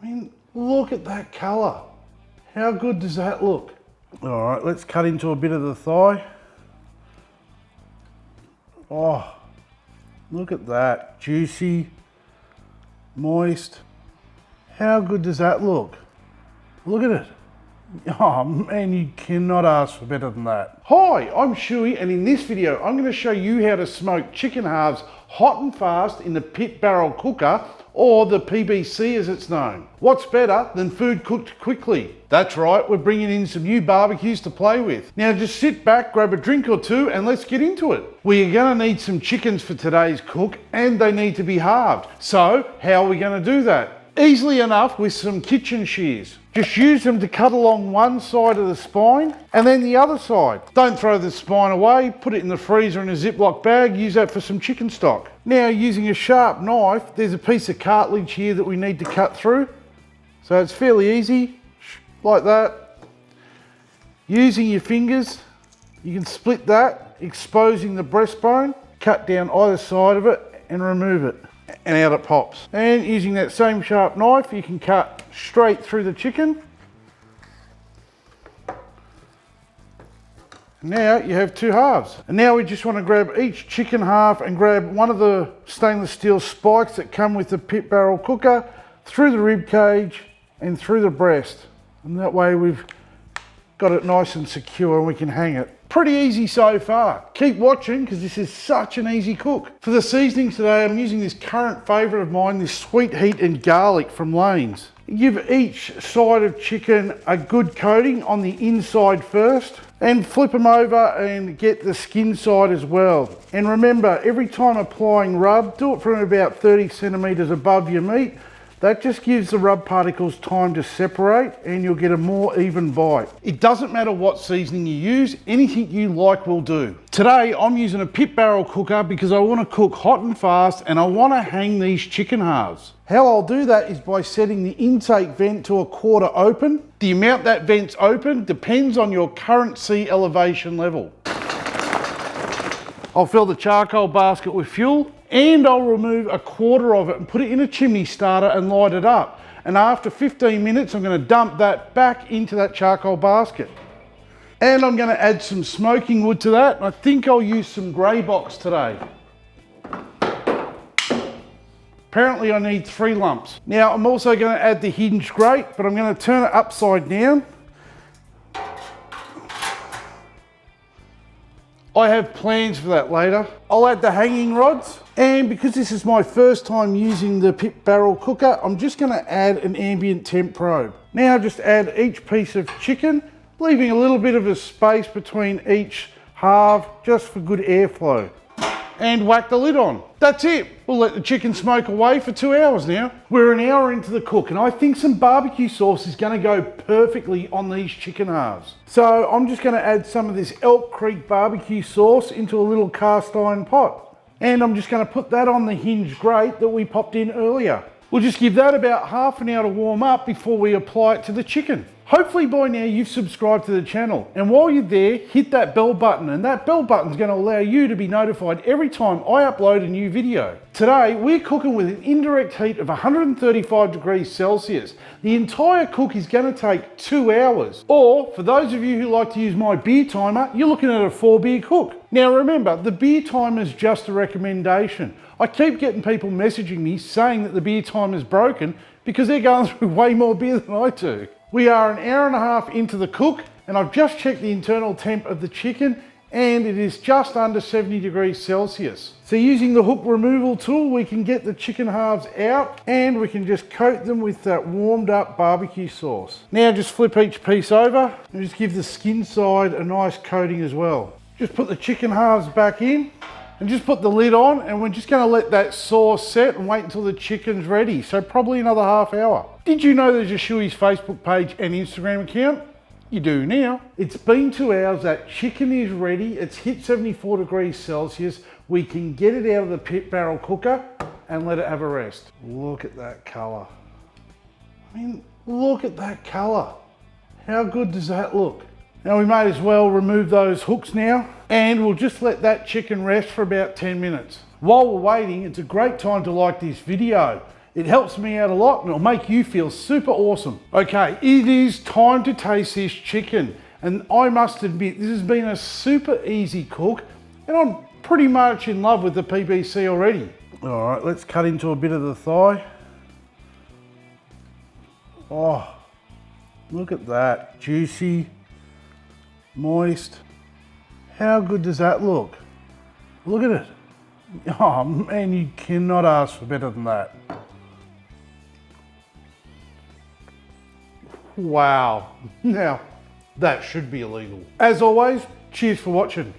I mean, look at that colour. How good does that look? All right, let's cut into a bit of the thigh. Oh, look at that. Juicy, moist. How good does that look? Look at it. Oh man, you cannot ask for better than that. Hi, I'm Schuey, and in this video, I'm going to show you how to smoke chicken halves hot and fast in the pit barrel cooker, or the PBC as it's known. What's better than food cooked quickly? That's right, we're bringing in some new barbecues to play with. Now just sit back, grab a drink or two, and let's get into it. We are going to need some chickens for today's cook, and they need to be halved. So how are we going to do that? Easily enough with some kitchen shears. Just use them to cut along one side of the spine and then the other side. Don't throw the spine away, put it in the freezer in a Ziploc bag, use that for some chicken stock. Now using a sharp knife, there's a piece of cartilage here that we need to cut through. So it's fairly easy, like that. Using your fingers, you can split that, exposing the breastbone, cut down either side of it and remove it. And out it pops. And using that same sharp knife, you can cut straight through the chicken. Now you have two halves. And now we just want to grab each chicken half and grab one of the stainless steel spikes that come with the pit barrel cooker through the rib cage and through the breast. And that way we've got it nice and secure and we can hang it. Pretty easy so far. Keep watching because this is such an easy cook. For the seasoning today, I'm using this current favourite of mine, this sweet heat and garlic from Lane's. Give each side of chicken a good coating on the inside first and flip them over and get the skin side as well. And remember, every time applying rub, do it from about 30 centimetres above your meat. That just gives the rub particles time to separate and you'll get a more even bite. It doesn't matter what seasoning you use, anything you like will do. Today I'm using a pit barrel cooker because I want to cook hot and fast and I want to hang these chicken halves. How I'll do that is by setting the intake vent to 1/4 open. The amount that vent's open depends on your current sea elevation level. I'll fill the charcoal basket with fuel and I'll remove 1/4 of it and put it in a chimney starter and light it up. And after 15 minutes, I'm going to dump that back into that charcoal basket. And I'm going to add some smoking wood to that. I think I'll use some grey box today. Apparently I need 3 lumps. Now I'm also going to add the hinged grate, but I'm going to turn it upside down. I have plans for that later. I'll add the hanging rods, and because this is my first time using the pit barrel cooker, I'm just going to add an ambient temp probe. Now just add each piece of chicken, leaving a little bit of a space between each half just for good airflow. And whack the lid on. That's it. We'll let the chicken smoke away for 2 hours now. We're an hour into the cook and I think some barbecue sauce is going to go perfectly on these chicken halves. So I'm just going to add some of this Elk Creek BBQ Sauce into a little cast iron pot. And I'm just going to put that on the hinged grate that we popped in earlier. We'll just give that about half an hour to warm up before we apply it to the chicken. Hopefully by now you've subscribed to the channel, and while you're there, hit that bell button, and that bell button is going to allow you to be notified every time I upload a new video. Today we're cooking with an indirect heat of 135 degrees Celsius. The entire cook is going to take 2 hours, or for those of you who like to use my beer timer, you're looking at a 4 beer cook. Now remember, the beer timer is just a recommendation. I keep getting people messaging me saying that the beer timer is broken because they're going through way more beer than I do. We are an hour and a half into the cook and I've just checked the internal temp of the chicken and it is just under 70 degrees Celsius. So using the hook removal tool, we can get the chicken halves out and we can just coat them with that warmed up barbecue sauce. Now just flip each piece over and just give the skin side a nice coating as well. Just put the chicken halves back in and just put the lid on, and we're just going to let that sauce set and wait until the chicken's ready. So probably another half hour. Did you know there's a Schuey's Facebook page and Instagram account? You do now. It's been 2 hours, that chicken is ready. It's hit 74 degrees Celsius. We can get it out of the pit barrel cooker and let it have a rest. Look at that colour. I mean, look at that colour. How good does that look? Now we may as well remove those hooks now and we'll just let that chicken rest for about 10 minutes. While we're waiting, it's a great time to like this video. It helps me out a lot and it'll make you feel super awesome. Okay, it is time to taste this chicken. And I must admit, this has been a super easy cook and I'm pretty much in love with the PBC already. All right, let's cut into a bit of the thigh. Oh, look at that, juicy, moist. How good does that look? Look at it. Oh man, you cannot ask for better than that. Wow, now that should be illegal. As always, cheers for watching.